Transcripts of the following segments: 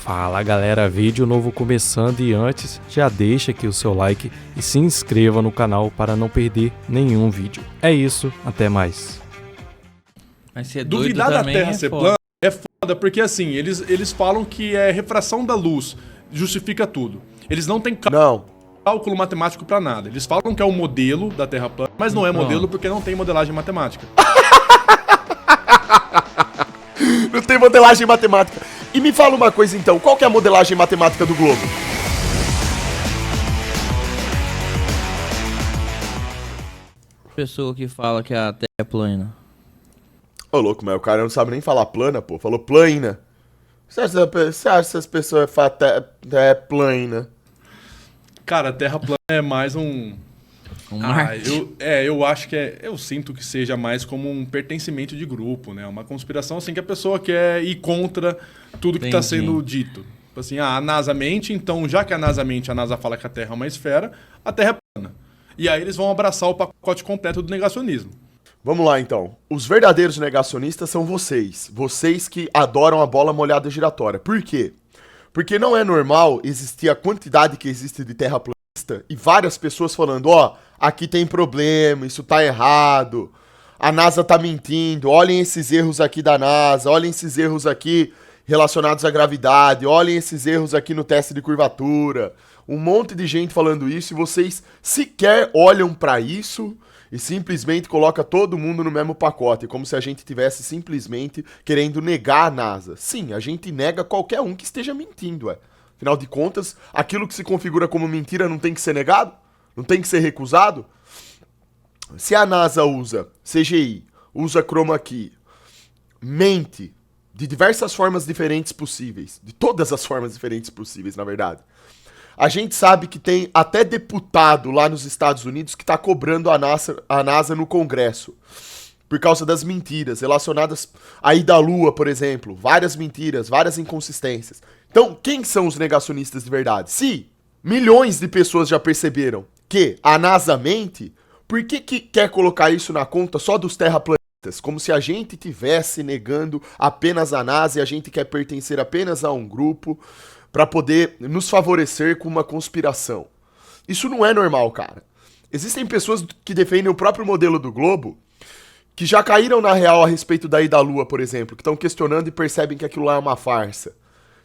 Fala galera, vídeo novo começando e antes já deixa aqui o seu like e se inscreva no canal para não perder nenhum vídeo. É isso, até mais. Mas ser Duvidar da Terra ser foda. plana é foda, porque assim, eles falam que é refração da luz, justifica tudo. Eles não têm cálculo matemático pra nada. Eles falam que é o modelo da Terra plana, mas não é modelo porque não tem modelagem matemática. Não tem modelagem matemática. E me fala uma coisa então, qual que é a modelagem matemática do globo? Pessoa que fala que a Terra é plana. Ô louco, mas o cara não sabe nem falar plana, pô. Falou plana. Você acha que essas pessoas falam é plana? Cara, a Terra plana é mais Marte. Eu acho que eu sinto que seja mais como um pertencimento de grupo, né? Uma conspiração assim que a pessoa quer ir contra tudo que está sendo dito. Tipo assim, a NASA mente, então já que a NASA mente, a NASA fala que a Terra é uma esfera, a Terra é plana. E aí eles vão abraçar o pacote completo do negacionismo. Vamos lá então. Os verdadeiros negacionistas são vocês. Vocês que adoram a bola molhada giratória. Por quê? Porque não é normal existir a quantidade que existe de terraplanista e várias pessoas falando, ó, aqui tem problema, isso tá errado, a NASA tá mentindo, olhem esses erros aqui da NASA, olhem esses erros aqui relacionados à gravidade, olhem esses erros aqui no teste de curvatura. Um monte de gente falando isso e vocês sequer olham pra isso e simplesmente coloca todo mundo no mesmo pacote, como se a gente tivesse simplesmente querendo negar a NASA. Sim, a gente nega qualquer um que esteja mentindo, Afinal de contas, aquilo que se configura como mentira não tem que ser negado? Não tem que ser recusado? Se a NASA usa CGI, usa chroma key, mente de diversas formas diferentes possíveis, de todas as formas diferentes possíveis, na verdade, a gente sabe que tem até deputado lá nos Estados Unidos que está cobrando a NASA no Congresso por causa das mentiras relacionadas à ida à Lua, por exemplo. Várias mentiras, várias inconsistências. Então, quem são os negacionistas de verdade? Se milhões de pessoas já perceberam que a NASA mente, por que quer colocar isso na conta só dos terraplanistas? Como se a gente estivesse negando apenas a NASA e a gente quer pertencer apenas a um grupo para poder nos favorecer com uma conspiração. Isso não é normal, cara. Existem pessoas que defendem o próprio modelo do globo que já caíram na real a respeito da ida à Lua, por exemplo, que estão questionando e percebem que aquilo lá é uma farsa.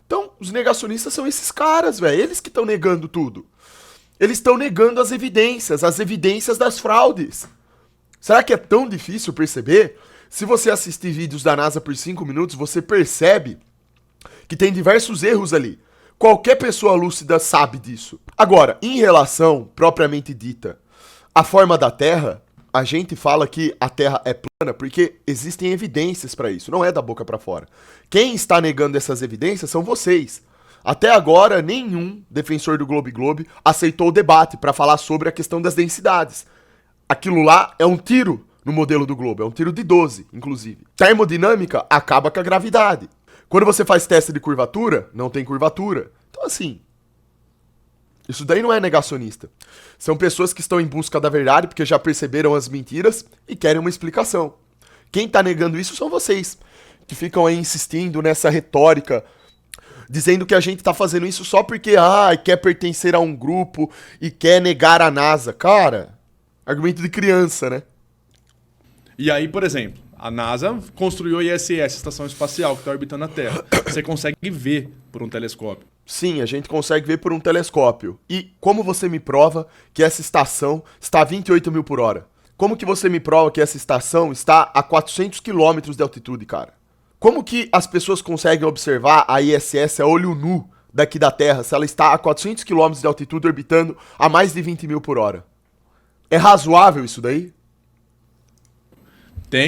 Então, os negacionistas são esses caras, velho. Eles que estão negando tudo. Eles estão negando as evidências das fraudes. Será que é tão difícil perceber? Se você assistir vídeos da NASA por 5 minutos, você percebe que tem diversos erros ali. Qualquer pessoa lúcida sabe disso. Agora, em relação, propriamente dita, à forma da Terra, a gente fala que a Terra é plana porque existem evidências para isso, não é da boca para fora. Quem está negando essas evidências são vocês. Até agora, nenhum defensor do Globe aceitou o debate para falar sobre a questão das densidades. Aquilo lá é um tiro no modelo do globo, é um tiro de 12, inclusive. Termodinâmica acaba com a gravidade. Quando você faz teste de curvatura, não tem curvatura. Então, assim, isso daí não é negacionista. São pessoas que estão em busca da verdade porque já perceberam as mentiras e querem uma explicação. Quem tá negando isso são vocês, que ficam aí insistindo nessa retórica, dizendo que a gente tá fazendo isso só porque quer pertencer a um grupo e quer negar a NASA. Cara, argumento de criança, né? E aí, por exemplo, a NASA construiu a ISS, Estação Espacial, que está orbitando a Terra. Você consegue ver por um telescópio. Sim, a gente consegue ver por um telescópio. E como você me prova que essa estação está a 28 mil por hora? Como que você me prova que essa estação está a 400 quilômetros de altitude, cara? Como que as pessoas conseguem observar a ISS a olho nu daqui da Terra se ela está a 400 quilômetros de altitude orbitando a mais de 20 mil por hora? É razoável isso daí?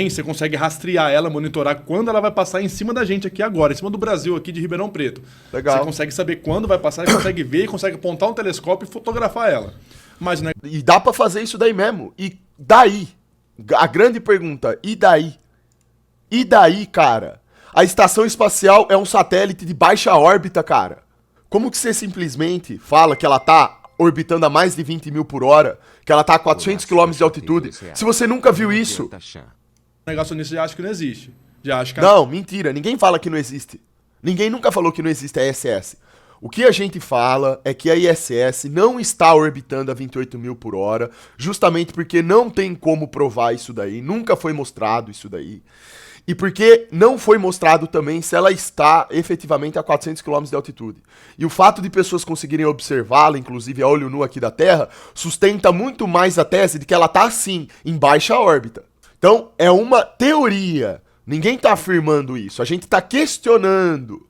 Você consegue rastrear ela, monitorar quando ela vai passar em cima da gente aqui agora, em cima do Brasil, aqui de Ribeirão Preto. Legal. Você consegue saber quando vai passar, consegue ver, consegue apontar um telescópio e fotografar ela. Mas, né? E dá pra fazer isso daí mesmo. E daí? A grande pergunta, e daí? E daí, cara? A estação espacial é um satélite de baixa órbita, cara. Como que você simplesmente fala que ela tá orbitando a mais de 20 mil por hora, que ela tá a 400 km de altitude, se você nunca viu isso? O negacionista já acha que não existe. Já acha que Não, mentira. Ninguém fala que não existe. Ninguém nunca falou que não existe a ISS. O que a gente fala é que a ISS não está orbitando a 28 mil por hora, justamente porque não tem como provar isso daí, nunca foi mostrado isso daí. E porque não foi mostrado também se ela está efetivamente a 400 km de altitude. E o fato de pessoas conseguirem observá-la, inclusive a olho nu aqui da Terra, sustenta muito mais a tese de que ela está sim em baixa órbita. Então é uma teoria, ninguém está afirmando isso, a gente está questionando.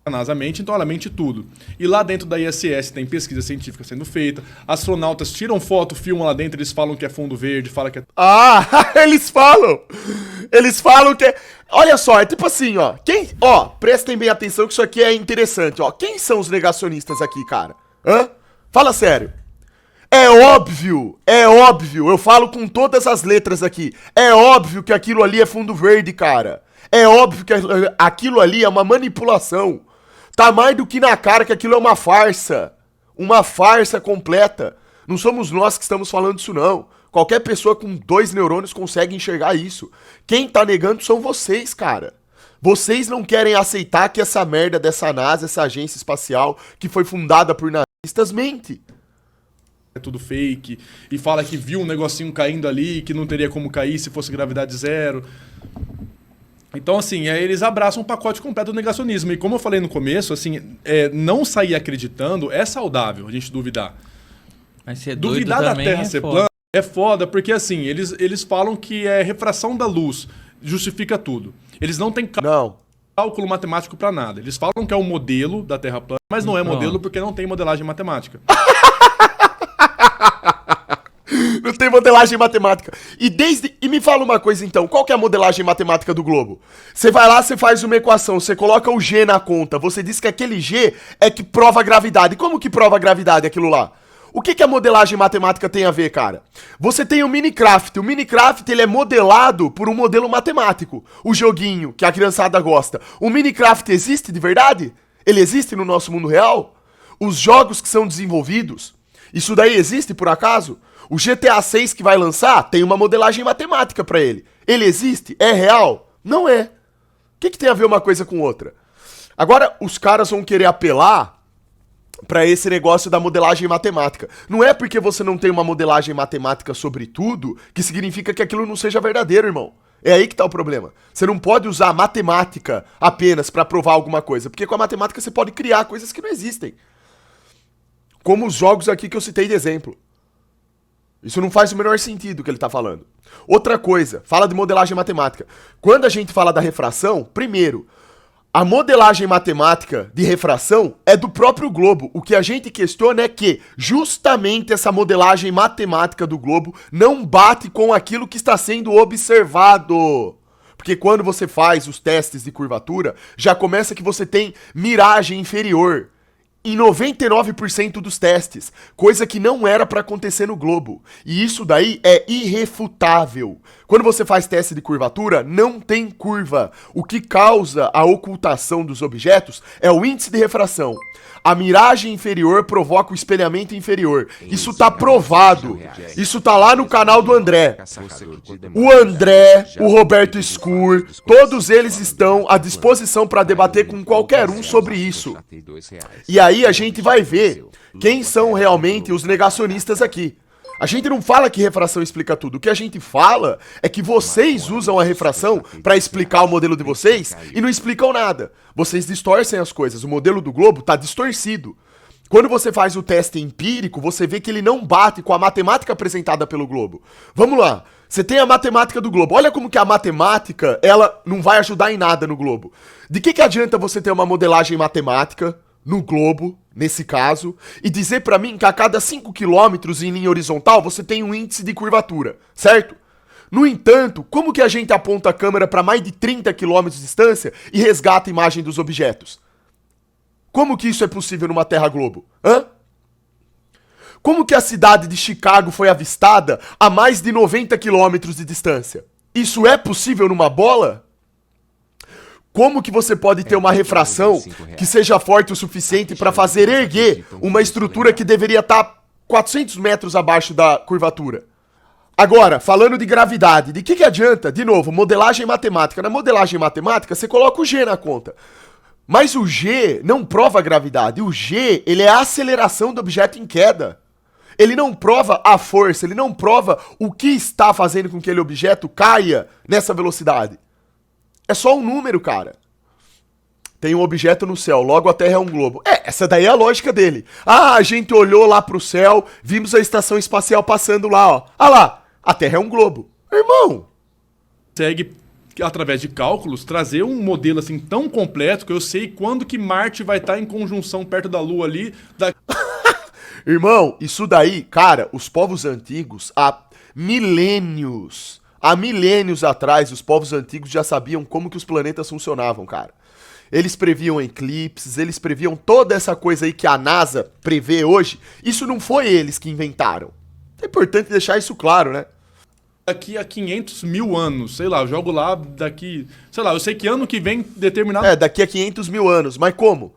A NASA mente, então ela mente tudo. E lá dentro da ISS tem pesquisa científica sendo feita, astronautas tiram foto, filmam lá dentro, eles falam que é fundo verde, falam que é... Ah, eles falam que é... Olha só, é tipo assim, ó, prestem bem atenção que isso aqui é interessante, ó. Quem são os negacionistas aqui, cara? Hã? Fala sério. É óbvio, eu falo com todas as letras aqui, é óbvio que aquilo ali é fundo verde, cara. É óbvio que aquilo ali é uma manipulação. Tá mais do que na cara que aquilo é uma farsa. Uma farsa completa. Não somos nós que estamos falando isso, não. Qualquer pessoa com 2 neurônios consegue enxergar isso. Quem tá negando são vocês, cara. Vocês não querem aceitar que essa merda dessa NASA, essa agência espacial, que foi fundada por nazistas, mente. É tudo fake. E fala que viu um negocinho caindo ali, que não teria como cair se fosse gravidade zero. Então, assim, eles abraçam um pacote completo do negacionismo. E como eu falei no começo, assim, não sair acreditando é saudável, a gente duvidar. Mas ser duvidar da Terra ser plana é foda, porque, assim, eles falam que é refração da luz, justifica tudo. Eles não têm cálculo matemático pra nada. Eles falam que é o modelo da Terra plana, mas não é modelo porque não tem modelagem matemática. Não tem modelagem matemática. E me fala uma coisa então, qual que é a modelagem matemática do globo? Você vai lá, você faz uma equação, você coloca o G na conta, você diz que aquele G é que prova a gravidade. Como que prova a gravidade aquilo lá? O que a modelagem matemática tem a ver, cara? Você tem o Minecraft. O Minecraft, ele é modelado por um modelo matemático. O joguinho que a criançada gosta. O Minecraft existe de verdade? Ele existe no nosso mundo real? Os jogos que são desenvolvidos, isso daí existe por acaso? O GTA 6 que vai lançar tem uma modelagem matemática pra ele. Ele existe? É real? Não é. O que tem a ver uma coisa com outra? Agora, os caras vão querer apelar pra esse negócio da modelagem matemática. Não é porque você não tem uma modelagem matemática sobre tudo que significa que aquilo não seja verdadeiro, irmão. É aí que tá o problema. Você não pode usar a matemática apenas pra provar alguma coisa, porque com a matemática você pode criar coisas que não existem. Como os jogos aqui que eu citei de exemplo. Isso não faz o menor sentido o que ele tá falando. Outra coisa, fala de modelagem matemática. Quando a gente fala da refração, primeiro, a modelagem matemática de refração é do próprio globo. O que a gente questiona é que justamente essa modelagem matemática do globo não bate com aquilo que está sendo observado. Porque quando você faz os testes de curvatura, já começa que você tem miragem inferior. Em 99% dos testes, coisa que não era para acontecer no globo. E isso daí é irrefutável. Quando você faz teste de curvatura, não tem curva. O que causa a ocultação dos objetos é o índice de refração. A miragem inferior provoca o espelhamento inferior. Isso tá provado. Isso tá lá no canal do André. O André, o Roberto Scur, todos eles estão à disposição para debater com qualquer um sobre isso. E aí a gente vai ver quem são realmente os negacionistas aqui. A gente não fala que refração explica tudo. O que a gente fala é que vocês usam a refração para explicar o modelo de vocês e não explicam nada. Vocês distorcem as coisas. O modelo do globo tá distorcido. Quando você faz o teste empírico, você vê que ele não bate com a matemática apresentada pelo globo. Vamos lá. Você tem a matemática do globo. Olha como que a matemática, ela não vai ajudar em nada no globo. De que adianta você ter uma modelagem matemática no globo, nesse caso, e dizer pra mim que a cada 5 km em linha horizontal você tem um índice de curvatura, certo? No entanto, como que a gente aponta a câmera para mais de 30 km de distância e resgata a imagem dos objetos? Como que isso é possível numa Terra globo? Hã? Como que a cidade de Chicago foi avistada a mais de 90 km de distância? Isso é possível numa bola? Como que você pode ter uma refração que seja forte o suficiente para fazer erguer uma estrutura que deveria estar 400 metros abaixo da curvatura? Agora, falando de gravidade, de que adianta? De novo, modelagem matemática. Na modelagem matemática, você coloca o G na conta. Mas o G não prova a gravidade. O G, ele é a aceleração do objeto em queda. Ele não prova a força, ele não prova o que está fazendo com que aquele objeto caia nessa velocidade. É só um número, cara. Tem um objeto no céu, logo a Terra é um globo. Essa daí é a lógica dele. Ah, a gente olhou lá pro céu, vimos a estação espacial passando lá, ó. Ah lá, a Terra é um globo. Irmão! Consegue, através de cálculos, trazer um modelo assim tão completo que eu sei quando que Marte vai estar em conjunção perto da Lua ali. Irmão, isso daí, cara, os povos antigos, há milênios atrás, os povos antigos já sabiam como que os planetas funcionavam, cara. Eles previam eclipses, eles previam toda essa coisa aí que a NASA prevê hoje. Isso não foi eles que inventaram. É importante deixar isso claro, né? Daqui a 500 mil anos, sei lá, eu jogo lá daqui... Sei lá, eu sei que ano que vem determinado... Daqui a 500 mil anos. Mas como?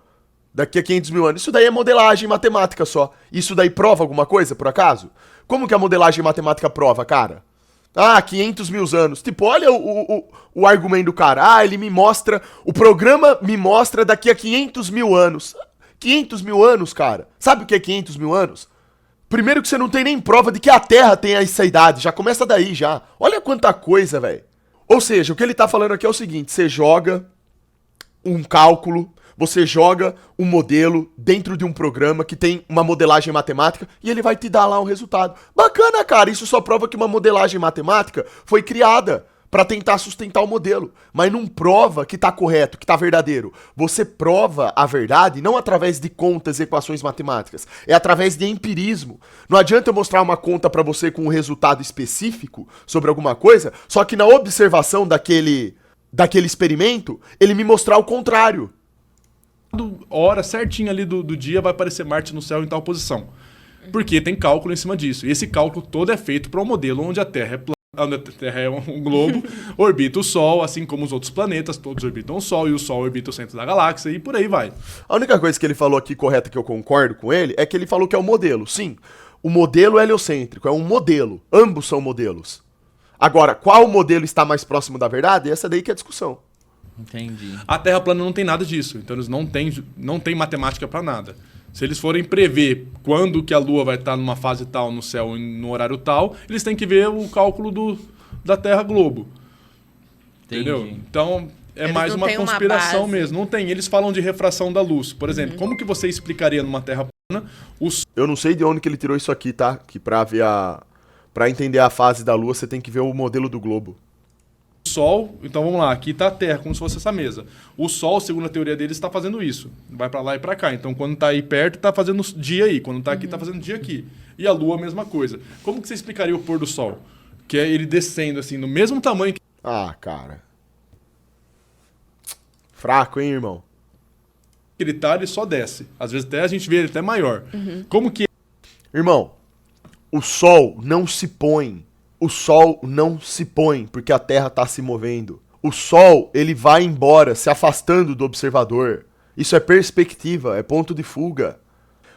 Daqui a 500 mil anos. Isso daí é modelagem matemática só. Isso daí prova alguma coisa, por acaso? Como que a modelagem matemática prova, cara? 500 mil anos. Tipo, olha o argumento do cara. Ele me mostra... O programa me mostra daqui a 500 mil anos. 500 mil anos, cara. Sabe o que é 500 mil anos? Primeiro que você não tem nem prova de que a Terra tem essa idade. Já começa daí, já. Olha quanta coisa, velho. Ou seja, o que ele tá falando aqui é o seguinte. Você joga um cálculo... Você joga um modelo dentro de um programa que tem uma modelagem matemática e ele vai te dar lá um resultado. Bacana, cara. Isso só prova que uma modelagem matemática foi criada para tentar sustentar o modelo. Mas não prova que tá correto, que tá verdadeiro. Você prova a verdade não através de contas e equações matemáticas. É através de empirismo. Não adianta eu mostrar uma conta para você com um resultado específico sobre alguma coisa, só que na observação daquele experimento, ele me mostrar o contrário. Hora certinha ali do dia vai aparecer Marte no céu em tal posição. Porque tem cálculo em cima disso. E esse cálculo todo é feito para um modelo onde a Terra é plana, onde a Terra é um globo, orbita o Sol, assim como os outros planetas, todos orbitam o Sol, e o Sol orbita o centro da galáxia, e por aí vai. A única coisa que ele falou aqui correta que eu concordo com ele é que ele falou que é o modelo. Sim, o modelo é heliocêntrico, é um modelo. Ambos são modelos. Agora, qual modelo está mais próximo da verdade? Essa daí que é a discussão. Entendi. A Terra plana não tem nada disso, então eles não têm matemática para nada. Se eles forem prever quando que a Lua vai estar numa fase tal no céu e no horário tal, eles têm que ver o cálculo da Terra globo. Entendi. Entendeu? Então é Eles mais não uma têm uma conspiração base. mesmo. Não tem. Eles falam de refração da luz. Por exemplo, como que você explicaria numa Terra plana Eu não sei de onde que ele tirou isso aqui, tá? Que pra entender a fase da Lua, você tem que ver o modelo do globo. Sol, então vamos lá, aqui está a Terra, como se fosse essa mesa. O Sol, segundo a teoria deles, está fazendo isso. Vai para lá e para cá. Então, quando está aí perto, está fazendo dia aí. Quando está aqui, está fazendo dia aqui. E a Lua, a mesma coisa. Como que você explicaria o pôr do Sol? Que é ele descendo, assim, no mesmo tamanho que Cara. Fraco, hein, irmão? ele está, ele só desce. Às vezes até a gente vê ele até maior. Como que Irmão, o Sol não se põe. O Sol não se põe porque a Terra tá se movendo. O Sol, ele vai embora, se afastando do observador. Isso é perspectiva, é ponto de fuga.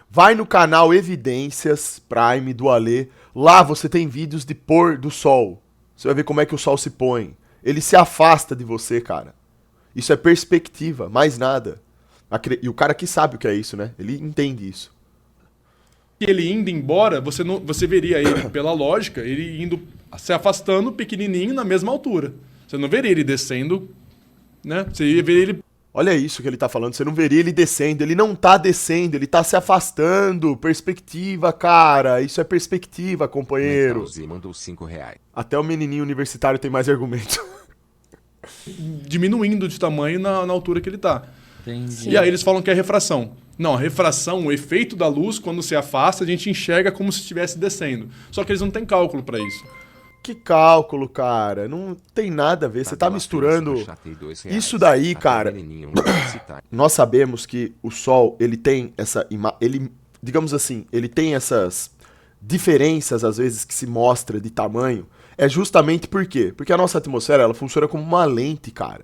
Vai no canal Evidências Prime do Alê. Lá você tem vídeos de pôr do Sol. Você vai ver como é que o Sol se põe. Ele se afasta de você, cara. Isso é perspectiva, mais nada. E o cara que sabe o que é isso, né? Ele entende isso. ele indo embora, você veria ele, pela lógica, ele indo se afastando pequenininho na mesma altura. Você não veria ele descendo, né? Você ia ver ele... Olha isso que ele tá falando, você não veria ele descendo. Ele não tá descendo, ele tá se afastando. Perspectiva, cara. Isso é perspectiva, companheiro. Mandou R$5. Até o menininho universitário tem mais argumento. diminuindo de tamanho na altura que ele tá. Entendi. E aí eles falam que é refração. Não, a refração, o efeito da luz, quando se afasta, a gente enxerga como se estivesse descendo. Só que eles não têm cálculo para isso. Que cálculo, cara. Não tem nada a ver. Você tá misturando... Isso daí, cara. Nós sabemos que o Sol, ele tem essa... digamos assim, ele tem essas diferenças, às vezes, que se mostra de tamanho. É justamente por quê? Porque a nossa atmosfera, ela funciona como uma lente, cara.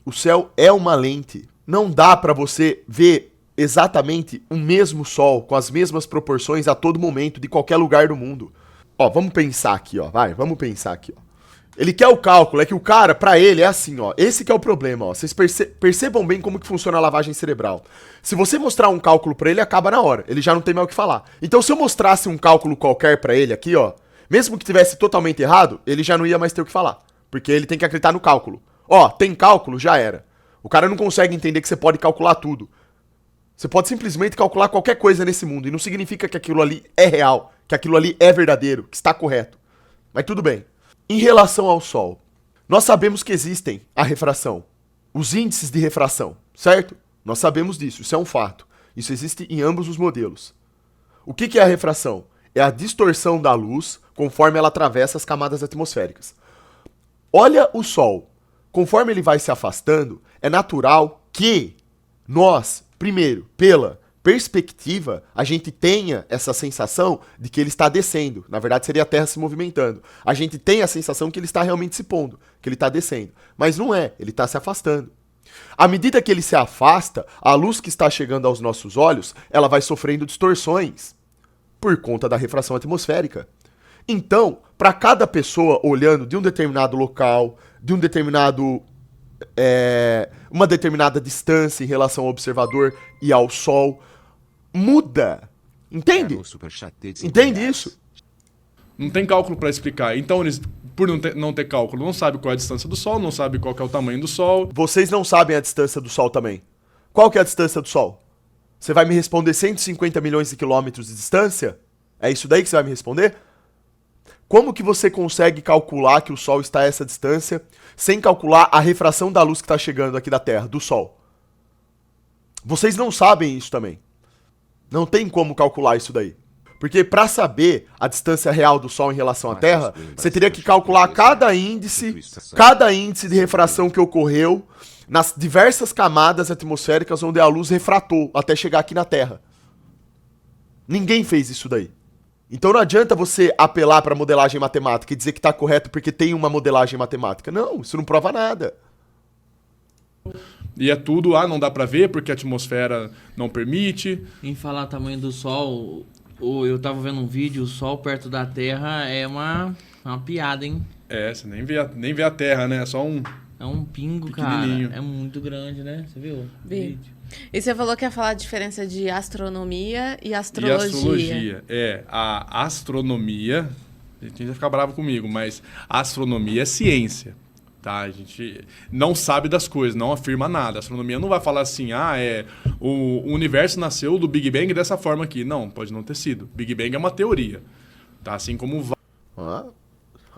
O céu é uma lente. Não dá pra você ver exatamente o mesmo Sol, com as mesmas proporções a todo momento, de qualquer lugar do mundo. Ó, vamos pensar aqui, ó. Vamos pensar aqui, ó. Ele quer o cálculo, é que o cara, pra ele, é assim, ó. Esse que é o problema, ó. Vocês percebam bem como que funciona a lavagem cerebral. Se você mostrar um cálculo pra ele, acaba na hora. Ele já não tem mais o que falar. Então, se eu mostrasse um cálculo qualquer pra ele aqui, ó, mesmo que tivesse totalmente errado, ele já não ia mais ter o que falar. Porque ele tem que acreditar no cálculo. Ó, tem cálculo? Já era. O cara não consegue entender que você pode calcular tudo. Você pode simplesmente calcular qualquer coisa nesse mundo. E não significa que aquilo ali é real, que aquilo ali é verdadeiro, que está correto. Mas tudo bem. Em relação ao Sol, nós sabemos que existem a refração, os índices de refração, certo? Nós sabemos disso, isso é um fato. Isso existe em ambos os modelos. O que é a refração? É a distorção da luz conforme ela atravessa as camadas atmosféricas. Olha o Sol. Conforme ele vai se afastando, é natural que nós, primeiro, pela perspectiva, a gente tenha essa sensação de que ele está descendo. Na verdade, seria a Terra se movimentando. A gente tem a sensação que ele está realmente se pondo, que ele está descendo. Mas não é, ele está se afastando. À medida que ele se afasta, a luz que está chegando aos nossos olhos, ela vai sofrendo distorções por conta da refração atmosférica. Então, para cada pessoa olhando de um determinado local, de um determinado... uma determinada distância em relação ao observador e ao Sol, muda. Entende? Entende isso? Não tem cálculo para explicar. Então, eles, por não ter cálculo, não sabem qual é a distância do Sol, não sabem qual que é o tamanho do Sol. Vocês não sabem a distância do Sol também. Qual que é a distância do Sol? Você vai me responder 150 milhões de quilômetros de distância? É isso daí que você vai me responder? Como que você consegue calcular que o Sol está a essa distância sem calcular a refração da luz que está chegando aqui da Terra, do Sol? Vocês não sabem isso também. Não tem como calcular isso daí. Porque para saber a distância real do Sol em relação à Terra, você teria que calcular cada índice de refração que ocorreu nas diversas camadas atmosféricas onde a luz refratou até chegar aqui na Terra. Ninguém fez isso daí. Então não adianta você apelar para modelagem matemática e dizer que está correto porque tem uma modelagem matemática. Não, isso não prova nada. E é tudo, não dá para ver porque a atmosfera não permite. Em falar tamanho do Sol, eu tava vendo um vídeo, o Sol perto da Terra é uma piada, hein? Você nem vê a Terra, né? É só um... É um pingo, cara. É muito grande, né? Você viu? Vi. E você falou que ia falar a diferença de astronomia e astrologia. A astronomia... A gente vai ficar bravo comigo, mas a astronomia é ciência. Tá? A gente não sabe das coisas, não afirma nada. A astronomia não vai falar assim, o universo nasceu do Big Bang dessa forma aqui. Não, pode não ter sido. Big Bang é uma teoria. Tá? Assim como...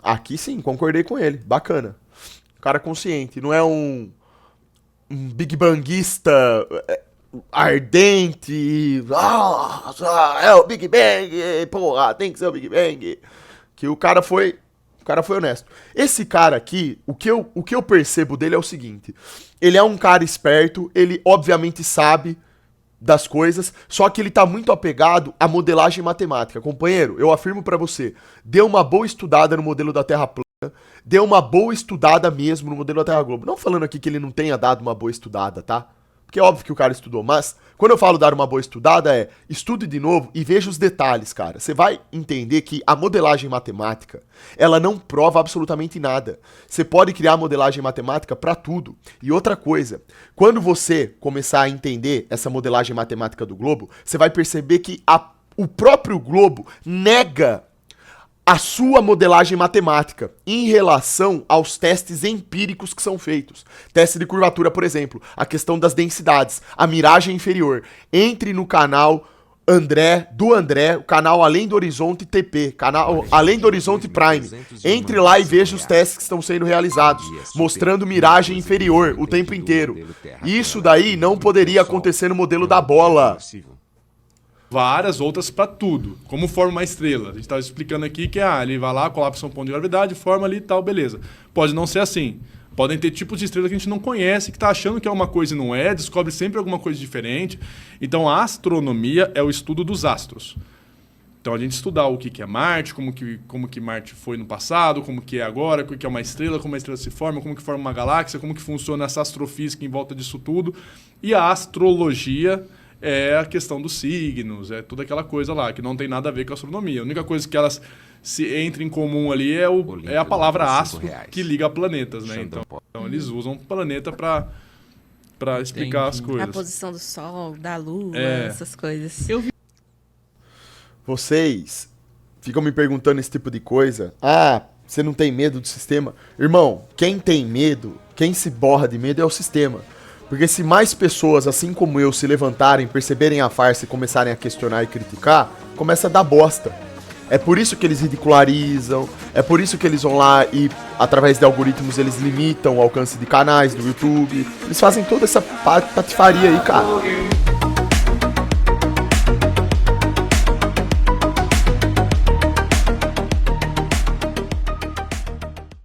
Aqui sim, concordei com ele. Bacana. Cara consciente. Não é um Big Banguista ardente. É o Big Bang, porra, tem que ser o Big Bang. Que o cara foi honesto. Esse cara aqui, o que eu percebo dele é o seguinte. Ele é um cara esperto, ele obviamente sabe das coisas, só que ele tá muito apegado à modelagem matemática. Companheiro, eu afirmo pra você, dê uma boa estudada no modelo da Terra plana, dê uma boa estudada mesmo no modelo da Terra Globo. Não falando aqui que ele não tenha dado uma boa estudada, tá? Porque é óbvio que o cara estudou, mas quando eu falo dar uma boa estudada estude de novo e veja os detalhes, cara. Você vai entender que a modelagem matemática, ela não prova absolutamente nada. Você pode criar modelagem matemática pra tudo. E outra coisa, quando você começar a entender essa modelagem matemática do globo, você vai perceber que o próprio globo nega a sua modelagem matemática em relação aos testes empíricos que são feitos. Teste de curvatura, por exemplo, a questão das densidades, a miragem inferior. Entre no canal do André, o canal Além do Horizonte TP, canal Além do Horizonte Prime. Entre lá e veja os testes que estão sendo realizados, mostrando miragem inferior o tempo inteiro. Isso daí não poderia acontecer no modelo da bola. Várias outras para tudo. Como forma uma estrela. A gente estava explicando aqui que ele vai lá, colapsa um ponto de gravidade, forma ali e tal, beleza. Pode não ser assim. Podem ter tipos de estrela que a gente não conhece, que está achando que é uma coisa e não é, descobre sempre alguma coisa diferente. Então a astronomia é o estudo dos astros. Então a gente estudar o que é Marte, como que Marte foi no passado, como que é agora, o que é uma estrela, como a estrela se forma, como que forma uma galáxia, como que funciona essa astrofísica em volta disso tudo. E a astrologia é a questão dos signos, é toda aquela coisa lá, que não tem nada a ver com a astronomia. A única coisa que elas se entra em comum ali é a palavra astro que liga a planetas, né? Então eles usam planeta para explicar as coisas. A posição do Sol, da Lua, essas coisas. Vocês ficam me perguntando esse tipo de coisa. Ah, você não tem medo do sistema? Irmão, quem tem medo, quem se borra de medo é o sistema. Porque se mais pessoas, assim como eu, se levantarem, perceberem a farsa e começarem a questionar e criticar, começa a dar bosta. É por isso que eles ridicularizam, é por isso que eles vão lá e, através de algoritmos, eles limitam o alcance de canais do YouTube. Eles fazem toda essa patifaria aí, cara.